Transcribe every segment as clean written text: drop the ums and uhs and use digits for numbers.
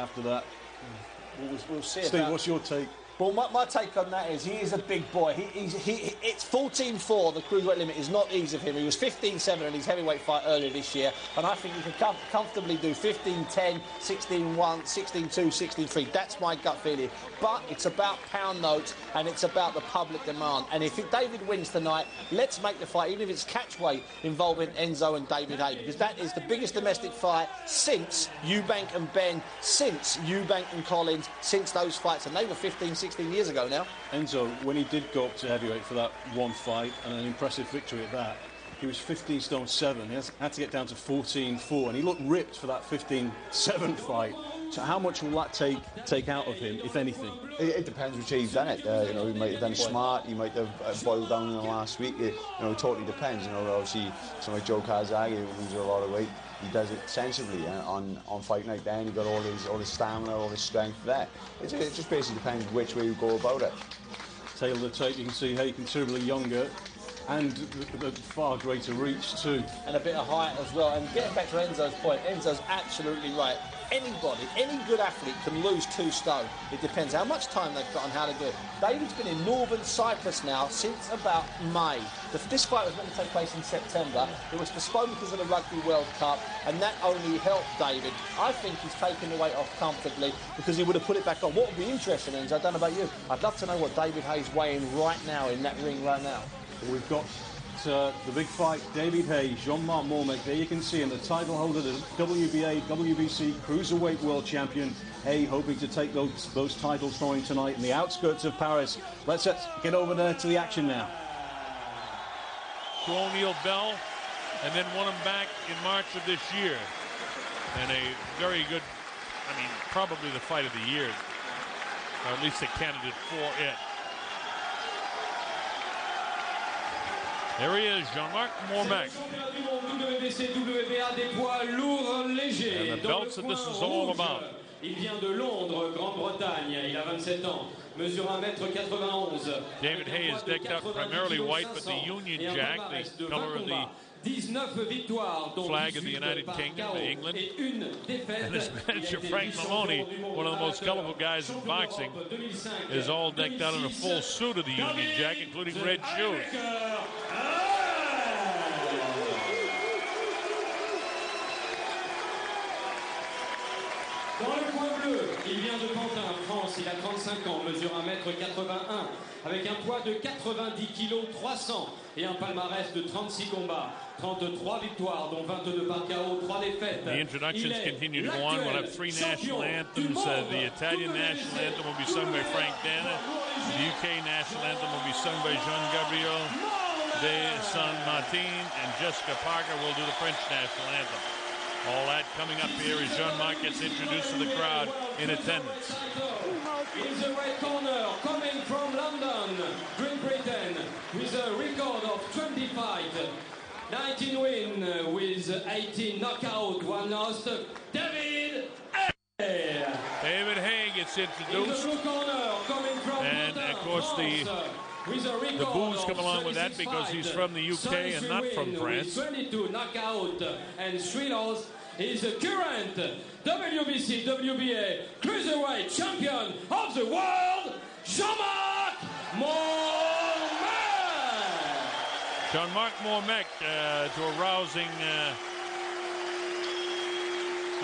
after that. We'll see. Steve, what's your take? Well, my take on that is he is a big boy. It's 14-4. The cruiserweight limit is not easy for him. He was 15-7 in his heavyweight fight earlier this year, and I think he can comfortably do 15-10, 16-1, 16-2, 16-3. That's my gut feeling. But it's about pound notes, and it's about the public demand. And if David wins tonight, let's make the fight, even if it's catchweight, involving Enzo and David Haye, because that is the biggest domestic fight since Eubank and Ben, since Eubank and Collins, since those fights, and they were 15-16 years ago now. Enzo, when he did go up to heavyweight for that one fight, and an impressive victory at that, he was 15 stone 7. He had to get down to 14-4, and he looked ripped for that 15-7 fight. So how much will that take out of him, if anything? It depends which way he's done it. You know, he might have done smart, he might have boiled down in the last week. It totally depends. You know, obviously, someone like Joe Calzaghe, who loses a lot of weight, he does it sensibly on fight night. Then he got all his stamina, all his strength there. It just basically depends which way you go about it. Tail of the tape, you can see Haye considerably younger, and the far greater reach too, and a bit of height as well. And getting back to Enzo's point, Enzo's absolutely right. Anybody, any good athlete can lose 2 stone. It depends how much time they've got and how to do it. David's been in Northern Cyprus now since about May. This fight was meant to take place in September. It was postponed because of the Rugby World Cup, and that only helped David. I think he's taken the weight off comfortably because he would have put it back on. What would be interesting, Enzo, I don't know about you, I'd love to know what David Haye's weighing right now in that ring right now. We've got the big fight, David Haye, Jean-Marc Mormeck. There you can see him, the title holder, the WBA, WBC Cruiserweight World Champion. Haye hoping to take those titles from him tonight in the outskirts of Paris. Let's get over there to the action now. To O'Neill Bell, and then won him back in March of this year. And a very good, I mean, probably the fight of the year, or at least a candidate for it. There he is, Jean-Marc Mormeck. And the belts that this is all about. Il vient de Londres, Grande-Bretagne. Il a 27 ans. Mesure 1m91. David Haye is decked out primarily white, but the Union Jack, the color of the flag of the United Kingdom, England. And his manager, Frank Maloney, one of the most colorful guys in boxing, is all decked out in a full suit of the Union Jack, including red shoes. Dans le coin bleu, il vient de Pantin, France, il a 35 ans, mesure 1m81, avec un poids de 90 kg 300 et un palmarès de 36 combats, 33 victoires, dont 22 par KO, 3 défaites. The introductions continue to go on. We'll have 3 national anthems. The Italian national anthem will be sung by Frank Dana. The UK national anthem will be sung by Jean-Gabriel de Saint-Martin, and Jessica Parker will do the French national anthem. All that coming up here as Jean-Marc gets introduced to the crowd in attendance. In the red corner, coming from London, Great Britain, with a record of 20 fights, 19 wins with 18 knockout, 1 loss, David Haye. David Haye gets introduced. In the blue corner, coming from and London, of course the boos come along with that because he's from the UK and not from France. 22 knockout and 3 loss. He's the current WBC, WBA Cruiserweight Champion of the world, Jean-Marc Mormeck. Jean-Marc Mormeck to a rousing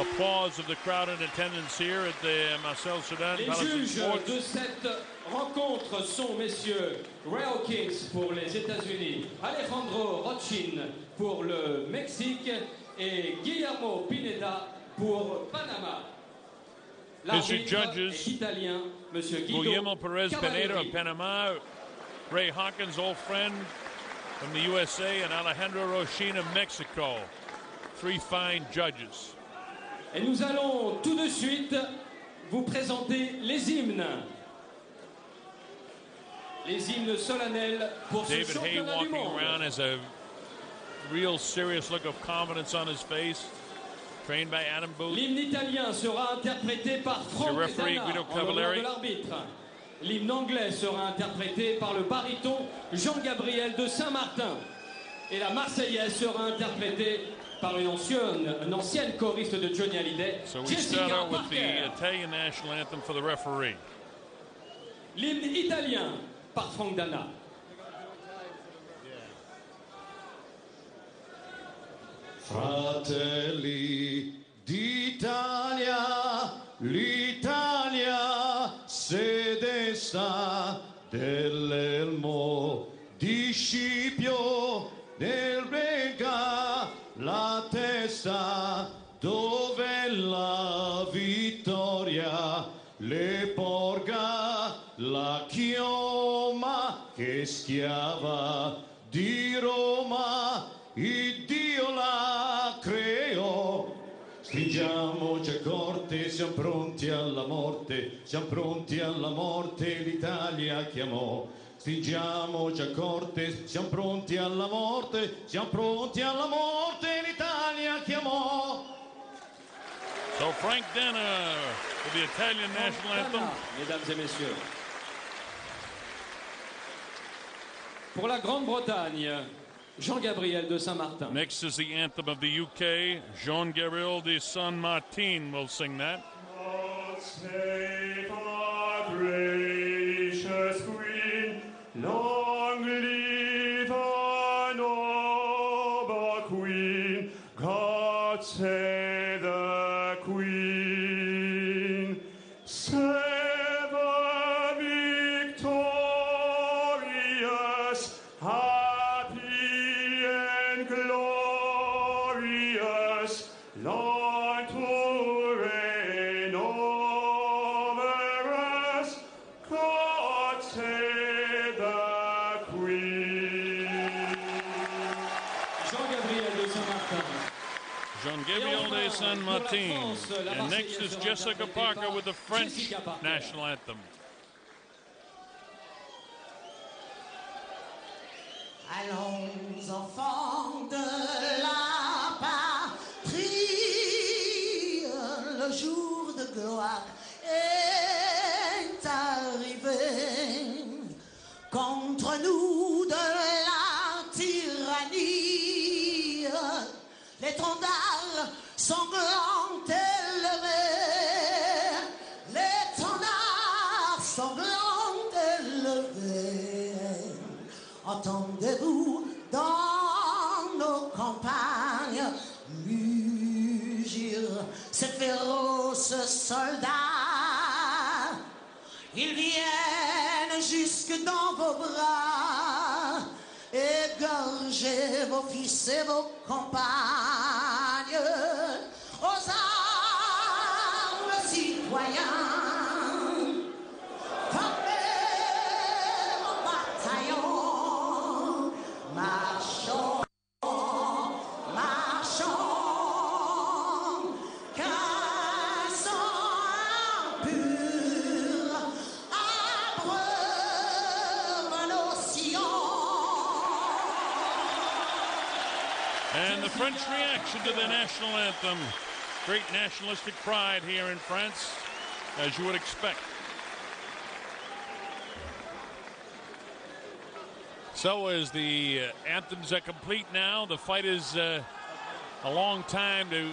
applause of the crowd in attendance here at the Marcel Cerdan Palace of Sports. Les juges de cette rencontre sont messieurs Ray Hawkins pour les États-Unis, Alejandro Rochin pour le Mexique et Guillermo Pineda pour Panama. Mr. Judges, italien, Monsieur Guillermo Perez Pineda of Panama, Ray Hawkins, old friend from the USA, and Alejandro Rochin of Mexico. 3 fine judges. Et nous allons tout de suite vous présenter les hymnes. Les hymnes solennels pour ce David Haye championnat du walking monde. around has a real serious look of confidence on his face. Trained by Adam Booth. L'hymne italien sera interprété par Frank referee, Dana Guido en l'honneur Cavalieri. de l'arbitre. L'hymne anglais sera interprété par le baryton Jean-Gabriel de Saint-Martin. Et la Marseillaise sera interprétée par une ancienne choriste de Johnny Hallyday, So we Jessica start out with Parker. the Italian national anthem for the referee. L'hymne italien par Frank Dana. Fratelli d'Italia, l'Italia sede sta dell'elmo di Scipio del Bega, la testa dove la vittoria le porga, la chioma che schiava di Roma, il Dio la creò. Stringiamoci a corte, siamo pronti alla morte, l'Italia chiamò. Stringiamoci a corte, siamo pronti alla morte, l'Italia chiamò. So Frank Dana with the Italian national anthem. Mesdames et messieurs. Pour la Grande-Bretagne, Jean-Gabriel de Saint-Martin. Next is the anthem of the UK. Jean-Gabriel de Saint-Martin will sing that. God save our gracious Queen, long live our noble Queen, God save the Queen, save her victorious, happy and glorious, Lord to reign over us, God save the Queen. Jean-Gabriel de Saint-Martin. Jean-Gabriel de Saint-Martin. And next is Jessica Parker with the French national anthem. Allons, enfants de la patrie, le jour de gloire est arrivé. Contre nous de la tyrannie, l'étendard sanglant élevé, l'étendard sanglant élevé. Entendez-vous dans nos campagnes mugir ces féroces soldats? Ils viennent jusque dans vos bras, égorger vos fils et vos compagnes. Aux armes, citoyens! Marchons, marchons, qu'un sang pur abreuve nos sillons. And the French reaction to the national anthem. Great nationalistic pride here in France, as you would expect. So as the anthems are complete now, the fight is a long time to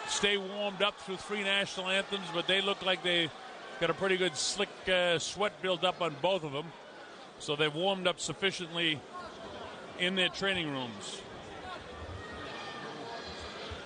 stay warmed up through three national anthems, but they look like they got a pretty good slick sweat build up on both of them. So they've warmed up sufficiently in their training rooms.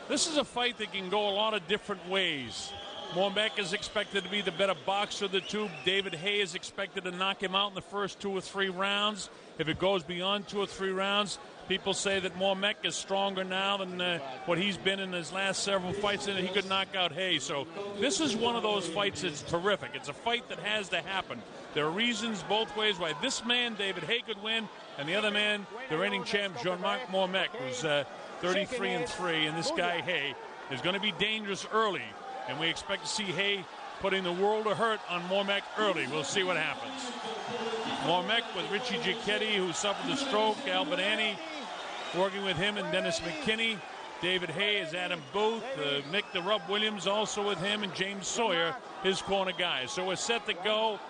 This is a fight that can go a lot of different ways. Mormeck is expected to be the better boxer of the two. David Haye is expected to knock him out in the first 2 or 3 rounds. If it goes beyond 2 or 3 rounds, people say that Mormeck is stronger now than what he's been in his last several fights, and he could knock out Haye. So this is one of those fights that's terrific. It's a fight that has to happen. There are reasons both ways why this man, David Haye, could win, and the other man, the reigning champ, Jean-Marc Mormeck, who's 33-3, and this guy, Haye, is going to be dangerous early. And we expect to see Haye putting the world of hurt on Mormeck early. We'll see what happens. Mormeck with Richie Giacchetti, who suffered a stroke. Albanani working with him, and Dennis McKinney. David Haye is Adam Booth. Mick the Rub Williams also with him, and James Sawyer, his corner guy. So we're set to go.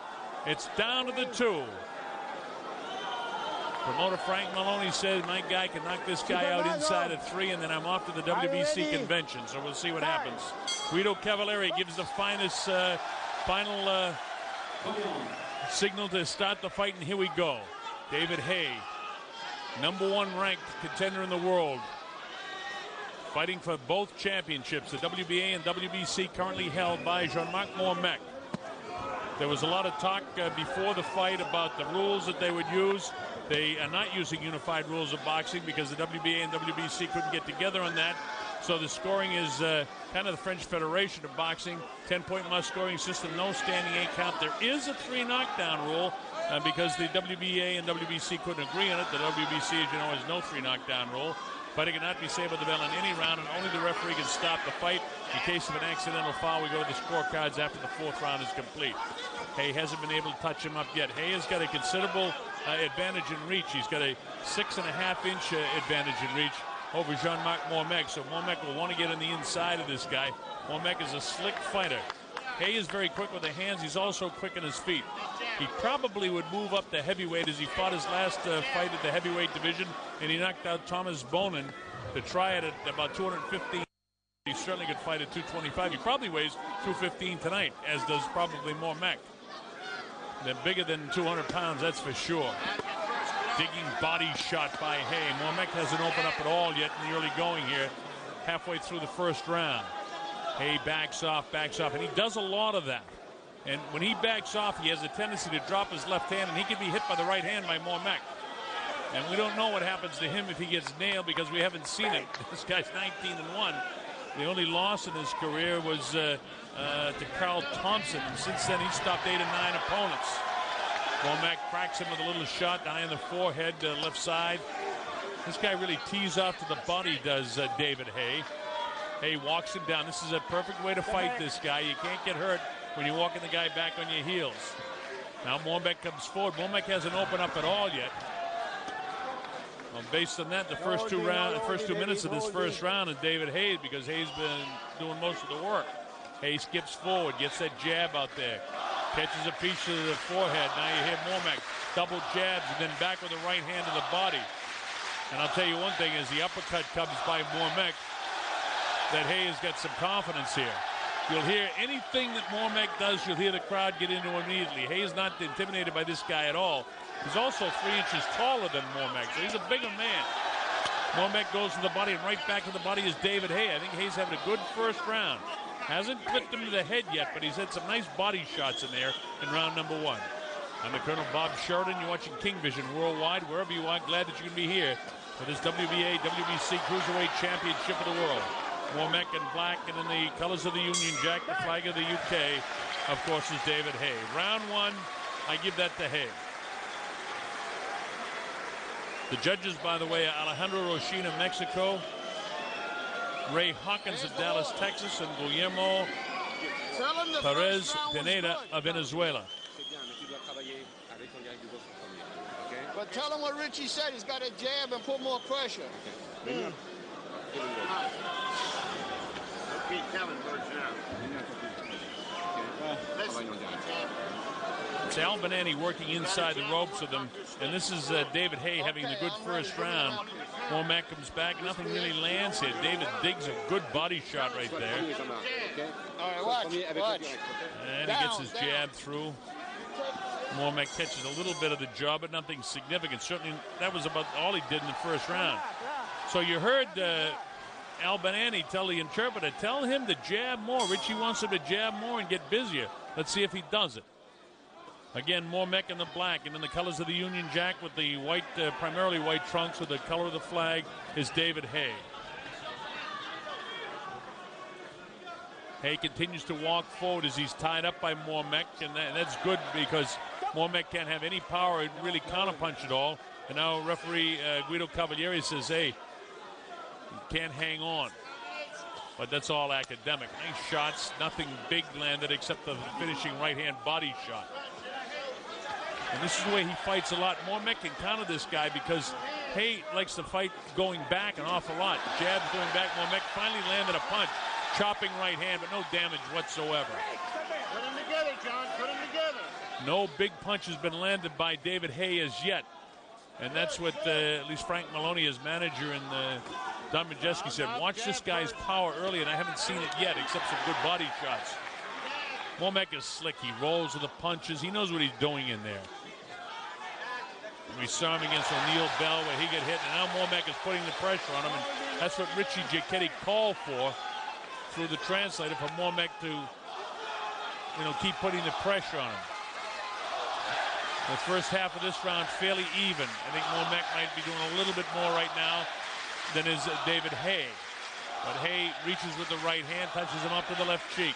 It's down to the 2. Promoter Frank Maloney says my guy can knock this guy out inside of 3, and then I'm off to the WBC convention. So we'll see what happens. Guido Cavalieri gives the final signal to start the fight, and here we go. David Haye, #1 ranked contender in the world, fighting for both championships, the WBA and WBC, currently held by Jean-Marc Mormeck. There was a lot of talk before the fight about the rules that they would use. They are not using unified rules of boxing because the WBA and WBC couldn't get together on that. So the scoring is kind of the French Federation of Boxing, 10-point must scoring system, no standing 8 count. There is a 3 knockdown rule because the WBA and WBC couldn't agree on it. The WBC, as you know, has no 3 knockdown rule. Fighter cannot be saved by the bell in any round, and only the referee can stop the fight. In case of an accidental foul, we go to the scorecards after the 4th round is complete. Haye hasn't been able to touch him up yet. Haye has got a considerable advantage in reach. He's got a 6.5-inch advantage in reach over Jean-Marc Mormeck. So Mormeck will want to get on the inside of this guy. Mormeck is a slick fighter. Haye is very quick with the hands. He's also quick on his feet. He probably would move up to heavyweight as he fought his last fight at the heavyweight division, and he knocked out Thomas Bonin to try it at about 215. He certainly could fight at 225. He probably weighs 215 tonight, as does probably Mormeck. They're bigger than 200 pounds, that's for sure. Digging body shot by Haye. Mormeck hasn't opened up at all yet in the early going here, halfway through the 1st round. Haye backs off, and he does a lot of that. And when he backs off, he has a tendency to drop his left hand, and he can be hit by the right hand by Mormeck. And we don't know what happens to him if he gets nailed because we haven't seen it. This guy's 19-1. The only loss in his career was to Carl Thompson, and since then he stopped 8 of 9 opponents. Mormeck cracks him with a little shot down in the forehead, left side. This guy really tees off to the body, does David Haye. Haye walks him down. This is a perfect way to fight this guy. You can't get hurt when you're walking the guy back on your heels. Now Mormeck comes forward. Mormeck hasn't opened up at all yet. Well, based on that, the first 2 minutes of this 1st round is David Haye, because Haye's been doing most of the work. Haye skips forward, gets that jab out there, catches a piece to the forehead. Now you hear Mormeck double jabs and then back with the right hand to the body. And I'll tell you one thing, as the uppercut comes by Mormeck, that Haye has got some confidence here. You'll hear anything that Mormeck does, you'll hear the crowd get into immediately. Haye's not intimidated by this guy at all. He's also 3 inches taller than Mormeck, so he's a bigger man. Mormeck goes to the body, and right back to the body is David Haye. I think Haye's having a good 1st round. Hasn't clipped him to the head yet, but he's had some nice body shots in there in round #1. I'm the Colonel Bob Sheridan. You're watching King Vision Worldwide, wherever you are. Glad that you can be here for this WBA, WBC Cruiserweight Championship of the World. Mormeck in black, and in the colors of the Union Jack, the flag of the UK, of course, is David Haye. Round 1, I give that to Haye. The judges, by the way, are Alejandro Rochina of Mexico, Ray Hawkins of Dallas, Texas, and Guillermo Perez Pineda of Venezuela. But tell him what Richie said. He's got to jab and put more pressure. It's Al Benani working inside the ropes with them, and this is David Haye having the good 1st round. Mormeck comes back, nothing really lands here. David digs a good body shot right there. All right, watch. And he gets his jab through. Mormeck catches a little bit of the jaw, but nothing significant. Certainly, that was about all he did in the 1st round. So you heard Al Benani tell the interpreter, tell him to jab more. Richie wants him to jab more and get busier. Let's see if he does it. Again, Mormeck in the black, and in the colors of the Union Jack with the white, primarily white trunks with the color of the flag is David Haye. Haye continues to walk forward as he's tied up by Mormeck, and that's good because Mormeck can't have any power and really counterpunch at all. And now referee Guido Cavalieri says, hey, you can't hang on. But that's all academic. Nice shots, nothing big landed except the finishing right-hand body shot. And this is the way he fights a lot. Mormeck can counter this guy because Haye likes to fight going back an awful lot. Jabs going back. Mormeck finally landed a punch. Chopping right hand, but no damage whatsoever. Put them together, John. Put them together. No big punch has been landed by David Haye as yet. And that's what at least Frank Maloney, his manager, and Don Majeski said, watch this guy's power early, and I haven't seen it yet except some good body shots. Mormeck is slick. He rolls with the punches. He knows what he's doing in there. We saw him against O'Neal Bell where he got hit, and now Mormeck is putting the pressure on him, and that's what Richie Giacchetti called for through the translator for Mormeck to, keep putting the pressure on him. The first half of this round fairly even. I think Mormeck might be doing a little bit more right now than is David Haye. But Haye reaches with the right hand, touches him up to the left cheek.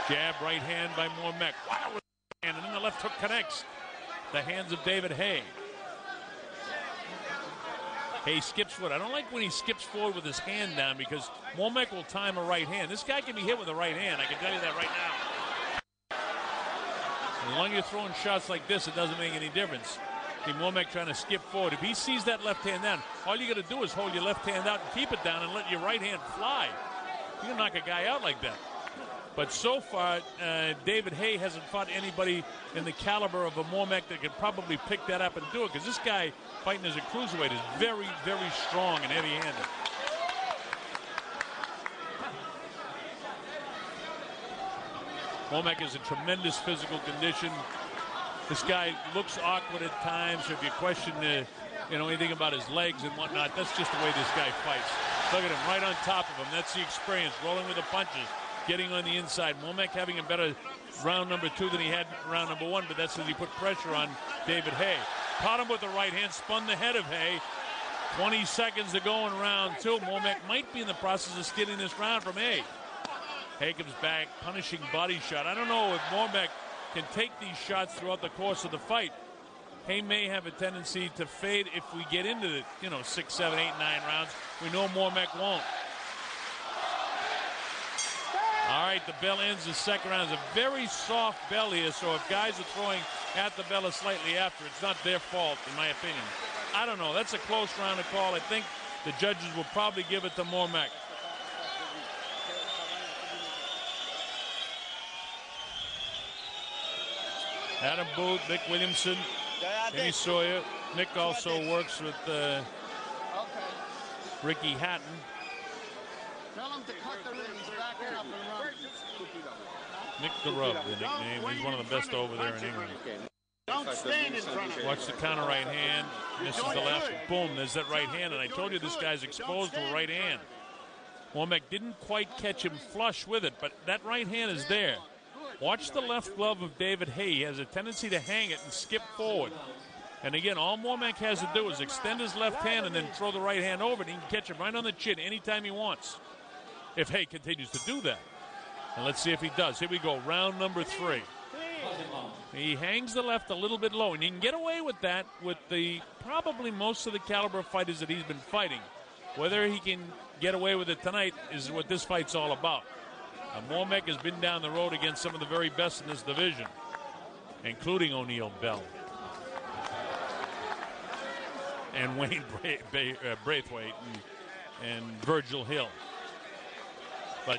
Jab, right hand by Mormeck. Wow, and then the left hook connects the hands of David Haye. Haye skips forward. I don't like when he skips forward with his hand down because Mormeck will time a right hand. This guy can be hit with a right hand. I can tell you that right now. As long as you're throwing shots like this, it doesn't make any difference. See Mormeck trying to skip forward. If he sees that left hand down, all you got to do is hold your left hand out and keep it down and let your right hand fly. You can knock a guy out like that. But so far, David Haye hasn't fought anybody in the caliber of a Mormeck that could probably pick that up and do it, because this guy fighting as a cruiserweight is very, very strong and heavy-handed. Mormeck is in tremendous physical condition. This guy looks awkward at times. So if you question anything about his legs and whatnot, that's just the way this guy fights. Look at him right on top of him. That's the experience, rolling with the punches. Getting on the inside. Mormeck having a better round number 2 than he had round number 1, but that's as he put pressure on David Haye. Caught him with the right hand, spun the head of Haye. 20 seconds to go in round 2. Mormeck might be in the process of stealing this round from Haye. Haye comes back, punishing body shot. I don't know if Mormeck can take these shots throughout the course of the fight. Haye may have a tendency to fade if we get into the 6, 7, 8, 9 rounds. We know Mormeck won't. All right, the bell ends the second round. It's a very soft bell here, so if guys are throwing at the bell or slightly after, it's not their fault, in my opinion. I don't know. That's a close round to call. I think the judges will probably give it to Mormeck. Adam Booth, Mick Williamson, Kenny Sawyer. Mick also works with Ricky Hatton. Tell him to cut the ring. He's backing up and run. Nick the Rub, the nickname. He's one of the best over there in England. Don't stand in front of him. Watch the counter right hand. Misses the left. Boom, there's that right hand. And I told you this guy's exposed to a right hand. Mormeck didn't quite catch him flush with it, but that right hand is there. Watch the left glove of David Haye. He has a tendency to hang it and skip forward. And again, all Mormeck has to do is extend his left hand and then throw the right hand over, and he can catch him right on the chin anytime he wants, if Haye continues to do that. And let's see if he does. Here we go, round number 3. He hangs the left a little bit low, and you can get away with that with the probably most of the caliber of fighters that he's been fighting. Whether he can get away with it tonight is what this fight's all about. Mormeck has been down the road against some of the very best in this division, including O'Neal Bell and Wayne Braithwaite and Virgil Hill. But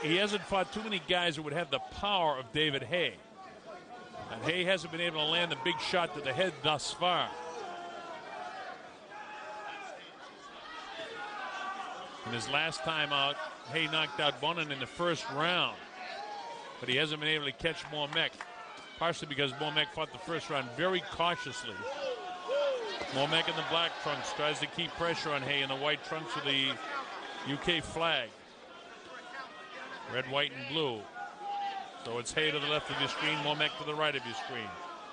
he hasn't fought too many guys who would have the power of David Haye. And Haye hasn't been able to land the big shot to the head thus far. In his last time out, Haye knocked out Bonin in the first round. But he hasn't been able to catch Mormeck, partially because Mormeck fought the first round very cautiously. Mormeck in the black trunks tries to keep pressure on Haye in the white trunks with the UK flag. Red, white, and blue. So it's Haye to the left of your screen, Mormeck to the right of your screen.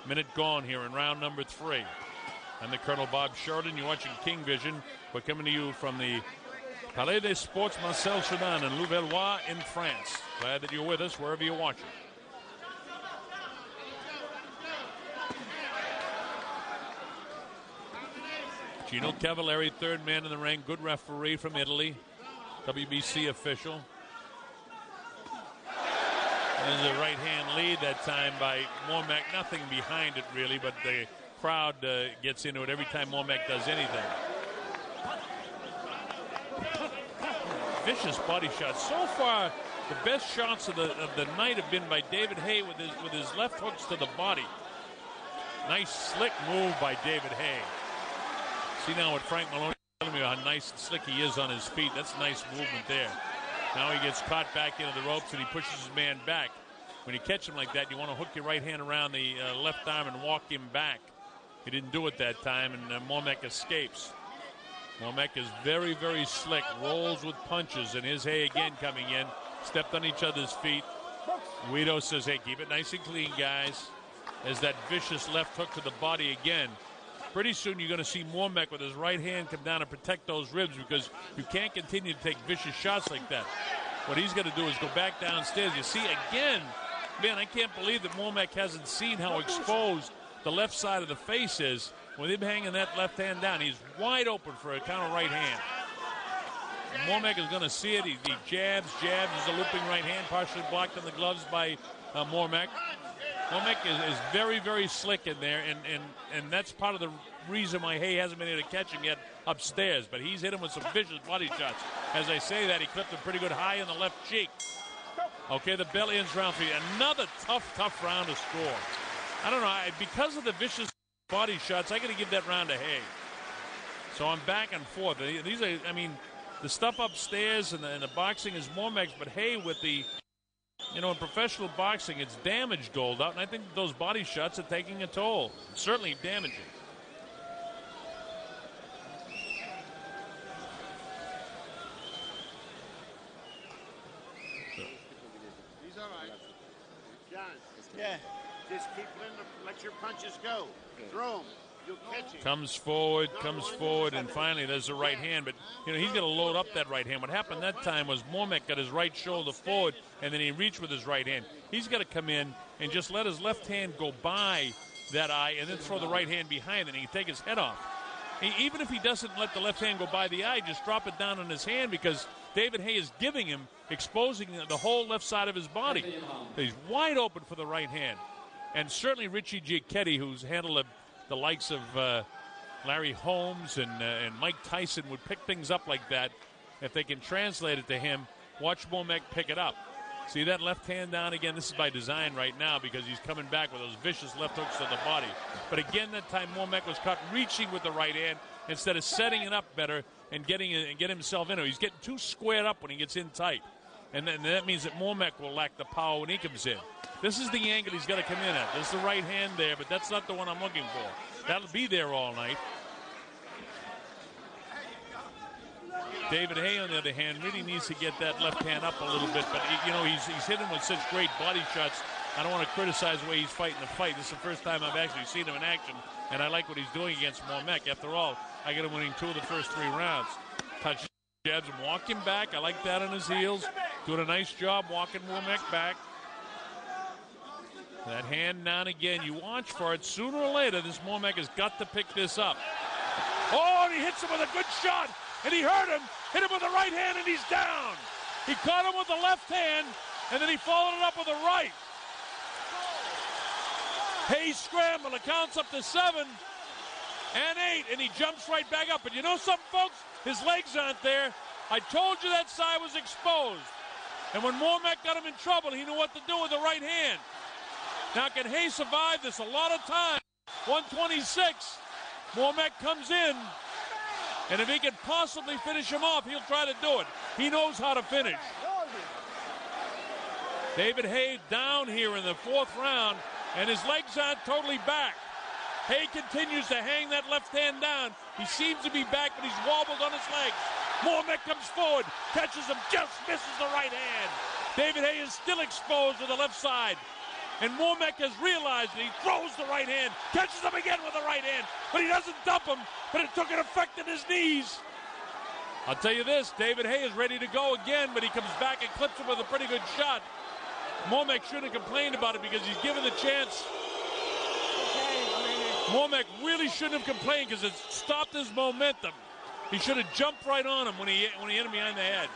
Minute gone here in round number 3. I'm the Colonel Bob Sheridan. You're watching King Vision. We're coming to you from the Palais des Sports Marcel Cerdan in Louvellois in France. Glad that you're with us wherever you're watching. Gino Cavalieri, third man in the ring. Good referee from Italy. WBC official. There's a right-hand lead that time by Mormeck. Nothing behind it, really, but the crowd gets into it every time Mormeck does anything. Vicious body shots. So far, the best shots of the night have been by David Haye with his left hooks to the body. Nice slick move by David Haye. See now what Frank Maloney telling me how nice and slick he is on his feet. That's a nice movement there. Now he gets caught back into the ropes and he pushes his man back. When you catch him like that, you want to hook your right hand around the left arm and walk him back. He didn't do it that time, and Mormeck escapes. Mormeck is very, very slick, rolls with punches, and here's Haye again coming in. Stepped on each other's feet. Guido says, hey, keep it nice and clean, guys. As that vicious left hook to the body again. Pretty soon you're going to see Mormeck with his right hand come down and protect those ribs, because you can't continue to take vicious shots like that. What he's going to do is go back downstairs. You see again, man, I can't believe that Mormeck hasn't seen how exposed the left side of the face is. With him hanging that left hand down, he's wide open for a counter right hand. And Mormeck is going to see it. He jabs. There's a looping right hand, partially blocked in the gloves by Mormeck. Mormeck is very, very slick in there, and that's part of the reason why Haye hasn't been able to catch him yet upstairs. But he's hit him with some vicious body shots. As I say that, he clipped him pretty good high in the left cheek. Okay, the belly ends round 3. Another tough round to score. I don't know, because of the vicious body shots, I got to give that round to Haye. So I'm back and forth. These are, I mean, the stuff upstairs and the boxing is Mormeck's, but Haye with the, you know, in professional boxing, it's damage doled out, and I think those body shots are taking a toll. Certainly damaging. He's all right. John. Yeah. Just keep letting them, let your punches go. Throw them. You'll catch him. Comes forward, and finally there's a right hand. But, you know, he's going to load up that right hand. What happened that time was Mormeck got his right shoulder forward, and then he reached with his right hand. He's got to come in and just let his left hand go by that eye and then throw the right hand behind it, and he can take his head off. Even if he doesn't let the left hand go by the eye, just drop it down on his hand, because David Haye is giving him, exposing the whole left side of his body. He's wide open for the right hand. And certainly Richie Giacchetti, who's handled the likes of Larry Holmes and Mike Tyson, would pick things up like that if they can translate it to him. Watch Mormeck pick it up. See that left hand down again? This is by design right now, because he's coming back with those vicious left hooks to the body. But again, that time Mormeck was caught reaching with the right hand instead of setting it up better and get himself in. He's getting too squared up when he gets in tight. And then that means that Mormeck will lack the power when he comes in. This is the angle he's got to come in at. There's the right hand there, but that's not the one I'm looking for. That'll be there all night. David Haye, on the other hand, really needs to get that left hand up a little bit. But, you know, he's hitting with such great body shots. I don't want to criticize the way he's fighting the fight. This is the first time I've actually seen him in action, and I like what he's doing against Mormeck. After all, I got him winning 2 of the first 3 rounds. Touch jabs and walk him back. I like that on his heels. Doing a nice job walking Mormeck back. That hand down again. You watch for it. Sooner or later, this Mormeck has got to pick this up. Oh, and he hits him with a good shot. And he hurt him. Hit him with the right hand, and he's down. He caught him with the left hand, and then he followed it up with the right. Haye scrambled. It counts up to 7 and 8, and he jumps right back up. But you know something, folks? His legs aren't there. I told you that side was exposed. And when Mormeck got him in trouble, he knew what to do with the right hand. Now, can Haye survive this? A lot of time. 126. Mormeck comes in. And if he can possibly finish him off, he'll try to do it. He knows how to finish. David Haye down here in the 4th round, and his legs aren't totally back. Haye continues to hang that left hand down. He seems to be back, but he's wobbled on his legs. Mormeck comes forward, catches him, just misses the right hand. David Haye is still exposed to the left side. And Mormeck has realized that he throws the right hand, catches him again with the right hand, but he doesn't dump him, but it took an effect in his knees. I'll tell you this, David Haye is ready to go again, but he comes back and clips him with a pretty good shot. Mormeck shouldn't have complained about it because he's given the chance. Mormeck really shouldn't have complained because it stopped his momentum. He should have jumped right on him when he hit him behind the head,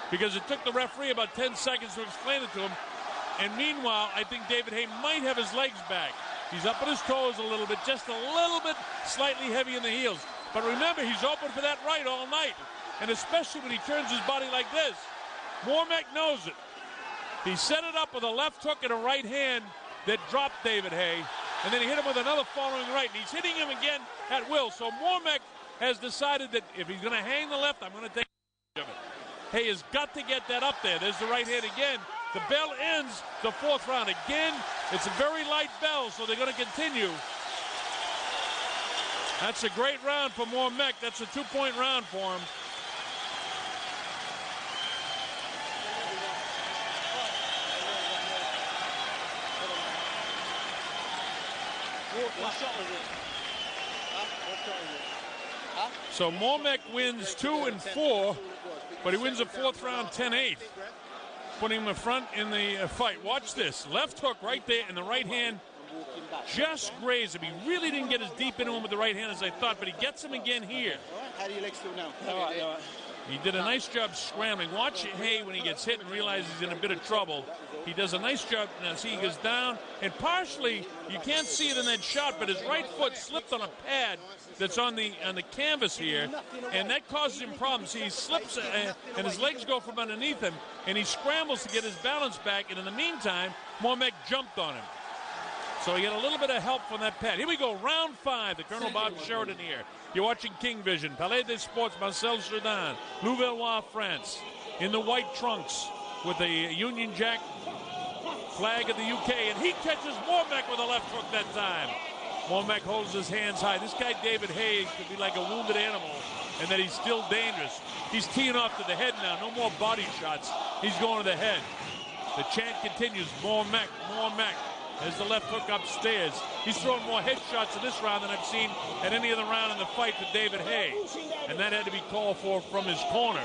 because it took the referee about 10 seconds to explain it to him. And meanwhile, I think David Haye might have his legs back. He's up on his toes a little bit, just a little bit slightly heavy in the heels. But remember, he's open for that right all night, and especially when he turns his body like this. Mormeck knows it. He set it up with a left hook and a right hand that dropped David Haye. and then he hit him with another following right, and he's hitting him again at will. So Mormeck has decided that if he's going to hang the left, I'm going to take advantage of it. Haye has got to get that up there. There's the right hand again. The bell ends the fourth round. Again, it's a very light bell, so they're going to continue. That's a great round for Mormeck. That's a 2-point round for him. What shot was it? What shot was it? So Mormeck wins 2 and 4, but he wins the fourth round 10-8, putting him in front in the fight. Watch this. Left hook right there, and the right hand just grazed him. He really didn't get as deep into him with the right hand as I thought, but he gets him again here. How do your legs feel now? All right. He did a nice job scrambling. Watch Haye when he gets hit and realizes he's in a bit of trouble. He does a nice job. Now, see, he goes down, and partially, you can't see it in that shot, but his right foot slipped on a pad that's on the canvas here, and that causes him problems. See, he slips, and his legs go from underneath him, and he scrambles to get his balance back, and in the meantime, Mormeck jumped on him. So he had a little bit of help from that pad. Here we go, round 5, the Colonel Bob Sheridan here. You're watching King Vision, Palais des Sports, Marcel Cerdan, Louvellois, France, in the white trunks with the Union Jack flag of the UK, and he catches Mormeck with a left hook that time. Mormeck holds his hands high. This guy, David Haye, could be like a wounded animal, and that he's still dangerous. He's teeing off to the head now. No more body shots. He's going to the head. The chant continues, Mormeck, Mormeck. There's the left hook upstairs. He's thrown more headshots in this round than I've seen at any other round in the fight for David Haye. And that had to be called for from his corner.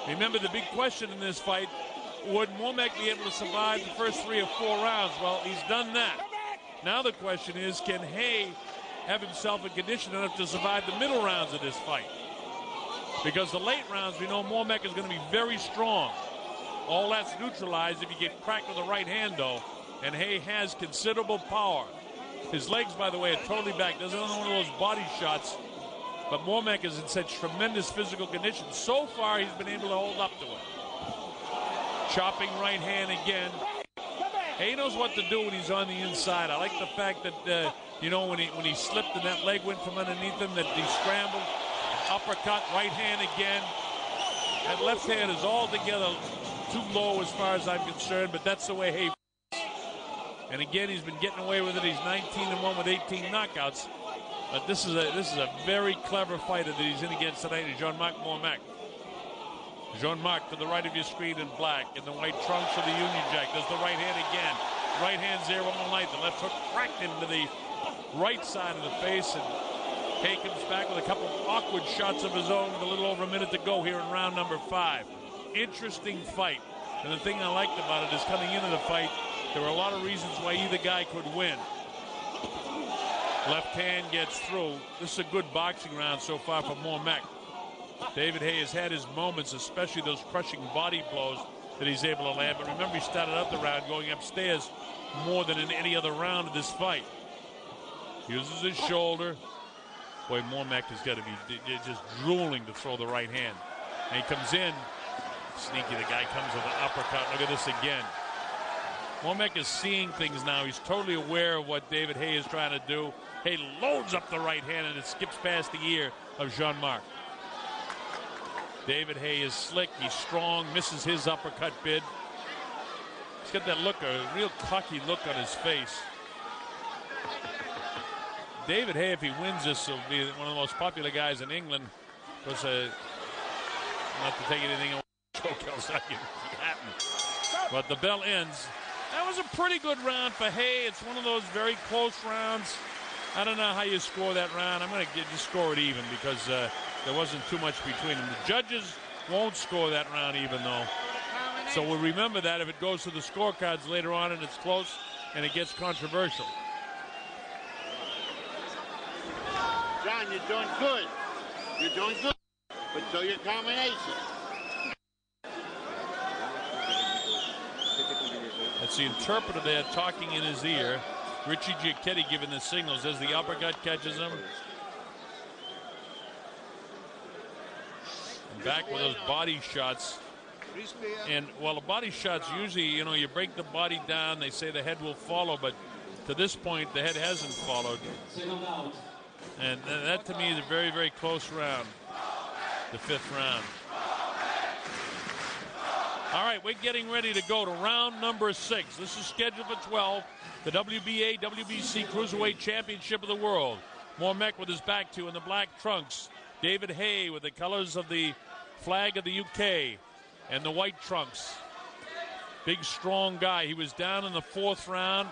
Remember the big question in this fight, would Mormeck be able to survive the first 3 or 4 rounds? Well, he's done that. Now the question is, can Haye have himself in condition enough to survive the middle rounds of this fight? Because the late rounds, we know Mormeck is going to be very strong. All that's neutralized if you get cracked with the right hand, though. And Haye has considerable power. His legs, by the way, are totally back. Doesn't have one of those body shots. But Mormeck is in such tremendous physical condition. So far, he's been able to hold up to it. Chopping right hand again. Haye knows what to do when he's on the inside. I like the fact that, when he slipped and that leg went from underneath him, that he scrambled. Uppercut, right hand again. That left hand is altogether too low as far as I'm concerned, but that's the way Haye. And again, he's been getting away with it. He's 19-1 with 18 knockouts. But this is a very clever fighter that he's in against tonight, Jean-Marc Mormeck. Jean-Marc to the right of your screen in black, in the white trunks of the Union Jack. Does the right hand again. Right hand's there all night. The left hook cracked him to the right side of the face, and Haye comes back with a couple of awkward shots of his own with a little over a minute to go here in round number 5. Interesting fight. And the thing I liked about it is coming into the fight, there were a lot of reasons why either guy could win. Left hand gets through. This is a good boxing round so far for Mormeck. David Haye has had his moments, especially those crushing body blows that he's able to land. But remember, he started out the round going upstairs more than in any other round of this fight. Uses his shoulder. Boy, Mormeck has got to be just drooling to throw the right hand. And he comes in. Sneaky, the guy comes with an uppercut. Look at this again. Mormeck is seeing things now. He's totally aware of what David Haye is trying to do. Haye loads up the right hand, and it skips past the ear of Jean-Marc. David Haye is slick. He's strong. Misses his uppercut bid. He's got that look, a real cocky look on his face. David Haye, if he wins this, will be one of the most popular guys in England. Because, not to take anything away from Joe Calzaghe, but the bell ends. That was a pretty good round for Haye. It's one of those very close rounds. I don't know how you score that round. I'm going to just score it even because there wasn't too much between them. The judges won't score that round even, though. So we'll remember that if it goes to the scorecards later on and it's close and it gets controversial. John, you're doing good. You're doing good. But do your combination. That's the interpreter there talking in his ear. Richie Giacchetti giving the signals as the uppercut catches him. And back with those body shots. And while the body shots usually, you break the body down, they say the head will follow, but to this point, the head hasn't followed. And that, to me, is a very, very close round, the 5th round. All right, we're getting ready to go to round number 6. This is scheduled for 12, the WBA WBC Cruiserweight Championship of the World. Mormeck with his back to in the black trunks. David Haye with the colors of the flag of the UK and the white trunks. Big, strong guy. He was down in the 4th round.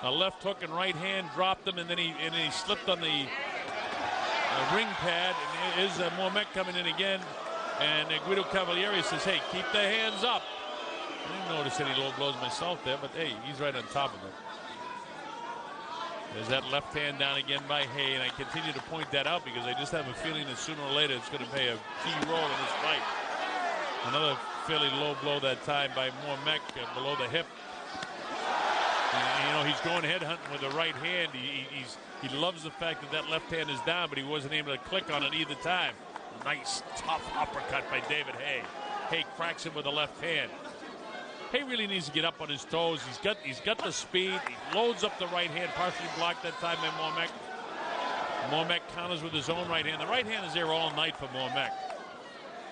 A left hook and right hand dropped him, and then he slipped on the ring pad. And is Mormeck coming in again. And Guido Cavalieri says, hey, keep the hands up. I didn't notice any low blows myself there, but hey, he's right on top of it. There's that left hand down again by Haye, and I continue to point that out because I just have a feeling that sooner or later it's going to play a key role in this fight. Another fairly low blow that time by Mormeck below the hip. And, he's going head hunting with the right hand. He loves the fact that left hand is down, but he wasn't able to click on it either time. Nice, tough uppercut by David Haye. Haye cracks him with the left hand. Haye really needs to get up on his toes. He's got the speed. He loads up the right hand, partially blocked that time by Mormeck. Mormeck counters with his own right hand. The right hand is there all night for Mormeck.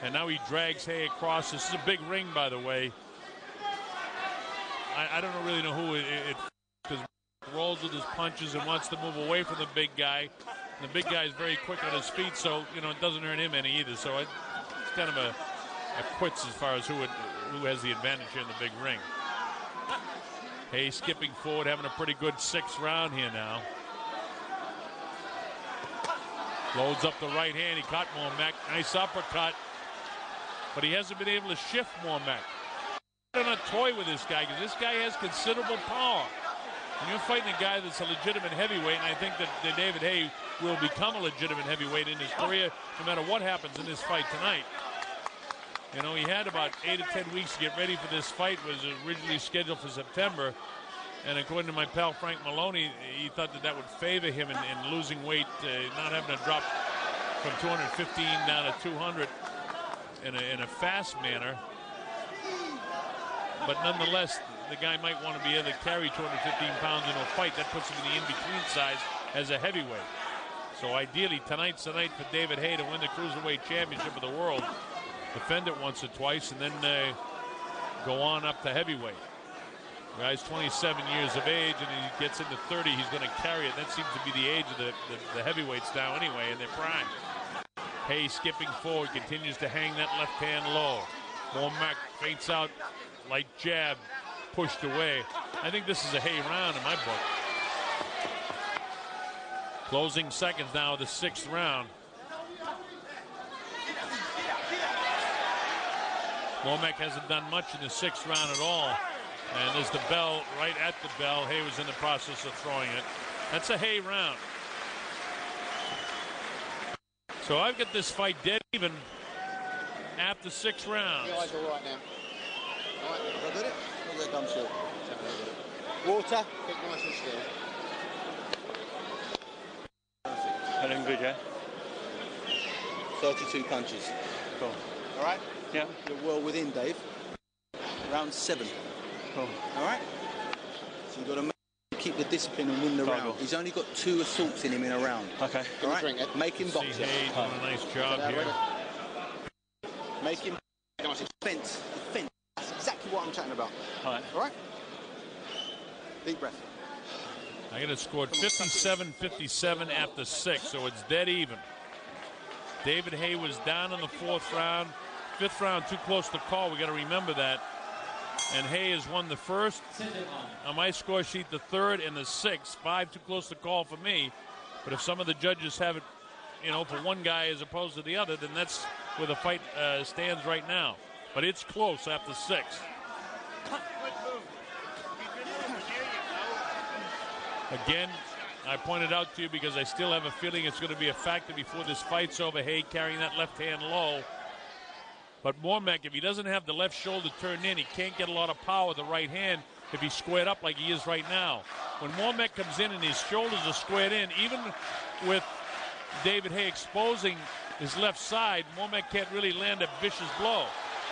And now he drags Haye across. This is a big ring, by the way. I don't really know who it because rolls with his punches and wants to move away from the big guy. And the big guy is very quick on his feet, so it doesn't hurt him any either. So it's kind of a quits as far as who has the advantage here in the big ring. Haye skipping forward, having a pretty good 6th round here now. Loads up the right hand. He caught Mormeck. Nice uppercut. But he hasn't been able to shift Mormeck. I'm not toy with this guy because this guy has considerable power. And you're fighting a guy that's a legitimate heavyweight, and I think that David Haye will become a legitimate heavyweight in his career no matter what happens in this fight tonight. He had about 8 or 10 weeks to get ready for this fight. Was originally scheduled for September. And according to my pal Frank Maloney, he thought that would favor him in losing weight, not having to drop from 215 down to 200 in a fast manner. But nonetheless, the guy might want to be able to carry 215 pounds into a fight. That puts him in the in-between size as a heavyweight. So ideally, tonight's the night for David Haye to win the Cruiserweight Championship of the world, defend it once or twice, and then go on up to heavyweight. The guy's 27 years of age, and he gets into 30, he's going to carry it. That seems to be the age of the heavyweights now anyway, in their prime. Haye skipping forward, continues to hang that left hand low. Mormeck feints out, light jab, pushed away. I think this is a Haye round in my book. Closing seconds now of the 6th round. Mormeck hasn't done much in the 6th round at all. And there's the bell, right at the bell. Haye was in the process of throwing it. That's a Haye round. So I've got this fight dead even after 6 rounds. Your eyes all right now. All right, have I got it? Or is that gum short? Water. Keep nice and still. Feeling good, yeah? 32 punches. Cool. All right? Yeah. You're well within, Dave. Round 7. Cool. All right? So you've got to keep the discipline and win the round. He's only got 2 assaults in him in a round. Okay. All right? Make him box it. Haye doing a nice job here. Make him defense. That's exactly what I'm chatting about. All right. All right? Deep breath. I got it scored 57-57 after 6, so it's dead even. David Haye was down in the 4th round. 5th round too close to call. We got to remember that. And Haye has won the 1st. On my score sheet, the 3rd and the 6th. 5 too close to call for me. But if some of the judges have it, for one guy as opposed to the other, then that's where the fight stands right now. But it's close after 6. Again, I pointed out to you because I still have a feeling it's going to be a factor before this fight's over. Haye carrying that left hand low. But Mormeck, if he doesn't have the left shoulder turned in, he can't get a lot of power with the right hand if he's squared up like he is right now. When Mormeck comes in and his shoulders are squared in, even with David Haye exposing his left side, Mormeck can't really land a vicious blow.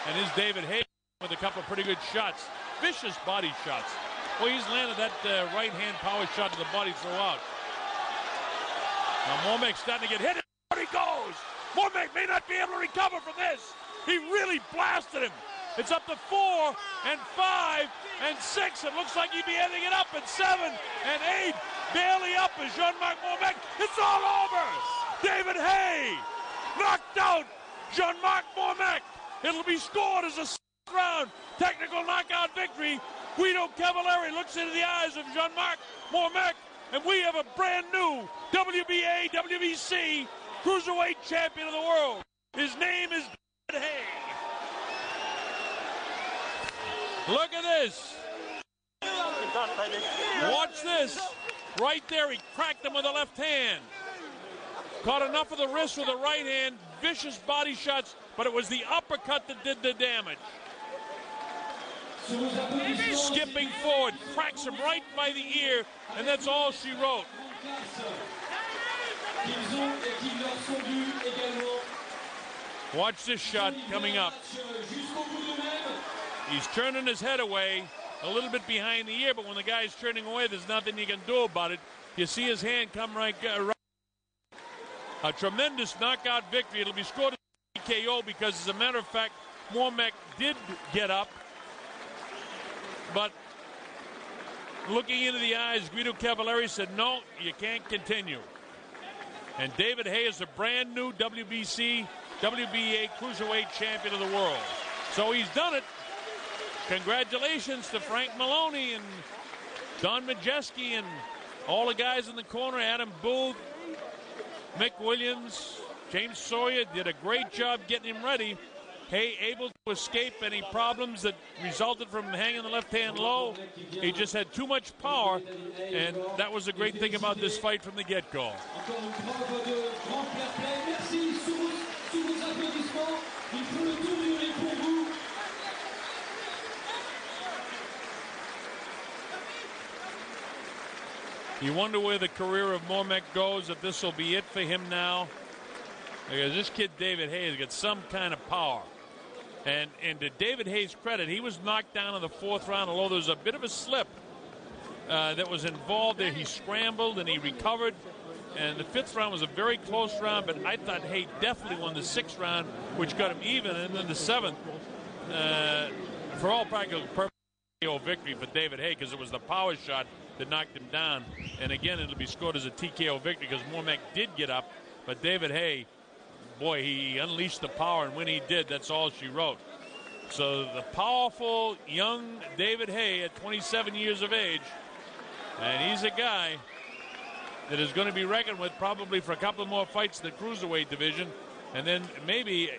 And here's David Haye with a couple of pretty good shots. Vicious body shots. Well, he's landed that right-hand power shot to the body throughout. Now Mormeck's starting to get hit. There he goes. Mormeck may not be able to recover from this. He really blasted him. It's up to 4 and 5 and 6. It looks like he'd be ending it up at 7 and 8. Barely up as Jean-Marc Mormeck. It's all over. David Haye knocked out Jean-Marc Mormeck. It'll be scored as a 6th round technical knockout victory. Guido Cavalieri looks into the eyes of Jean-Marc Mormeck, and we have a brand new WBA, WBC Cruiserweight Champion of the world. His name is David Haye. Look at this. Watch this. Right there, he cracked him with the left hand. Caught enough of the wrist with the right hand. Vicious body shots, but it was the uppercut that did the damage. Skipping forward, cracks him right by the ear, and that's all she wrote. Watch this shot coming up. He's turning his head away, a little bit behind the ear, but when the guy's turning away, there's nothing you can do about it. You see his hand come right. A tremendous knockout victory. It'll be scored as TKO because, as a matter of fact, Mormeck did get up. But looking into the eyes, Guido Cavalieri said, no, you can't continue. And David Haye is a brand new WBC, WBA Cruiserweight Champion of the world. So he's done it. Congratulations to Frank Maloney and Don Majeski and all the guys in the corner. Adam Booth, Mick Williams, James Sawyer did a great job getting him ready. Haye able to escape any problems that resulted from hanging the left hand low. He just had too much power, and that was a great thing about this fight from the get-go. You wonder where the career of Mormeck goes, if this will be it for him now. Because this kid David Haye has got some kind of power. And to David Haye's credit, he was knocked down in the 4th round, although there was a bit of a slip that was involved there. He scrambled and he recovered. And the 5th round was a very close round, but I thought Haye definitely won the 6th round, which got him even. And then the 7th, for all practical purposes, victory for David Haye, because it was the power shot that knocked him down. And again, it'll be scored as a TKO victory because Mormeck did get up, but David Haye, boy, he unleashed the power, and when he did, that's all she wrote. So the powerful young David Haye at 27 years of age, and he's a guy that is going to be reckoned with probably for a couple more fights in the cruiserweight division, and then maybe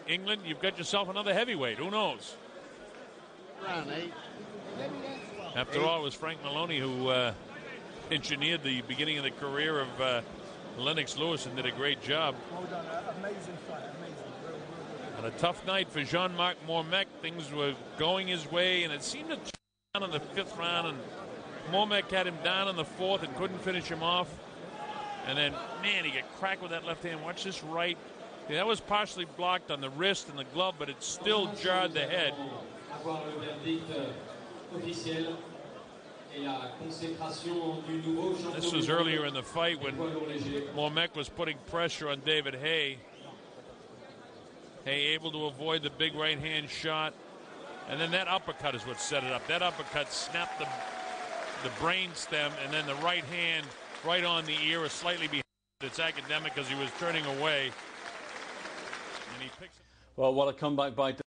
England, you've got yourself another heavyweight. Who knows? After all, it was Frank Maloney who engineered the beginning of the career of Lennox Lewis and did a great job. Well done. Amazing fight. Amazing. Real And a tough night for Jean-Marc Mormeck. Things were going his way, and it seemed to turn down in the 5th round, and Mormeck had him down in the 4th and couldn't finish him off. And then, man, he got cracked with that left hand. Watch this right. Yeah, that was partially blocked on the wrist and the glove, but it still jarred the head. This was earlier in the fight when Mormeck was putting pressure on David Haye. Haye able to avoid the big right hand shot. And then that uppercut is what set it up. That uppercut snapped the brain stem, and then the right hand right on the ear is slightly behind. It's academic because he was turning away. And he picks it. Well, what a comeback by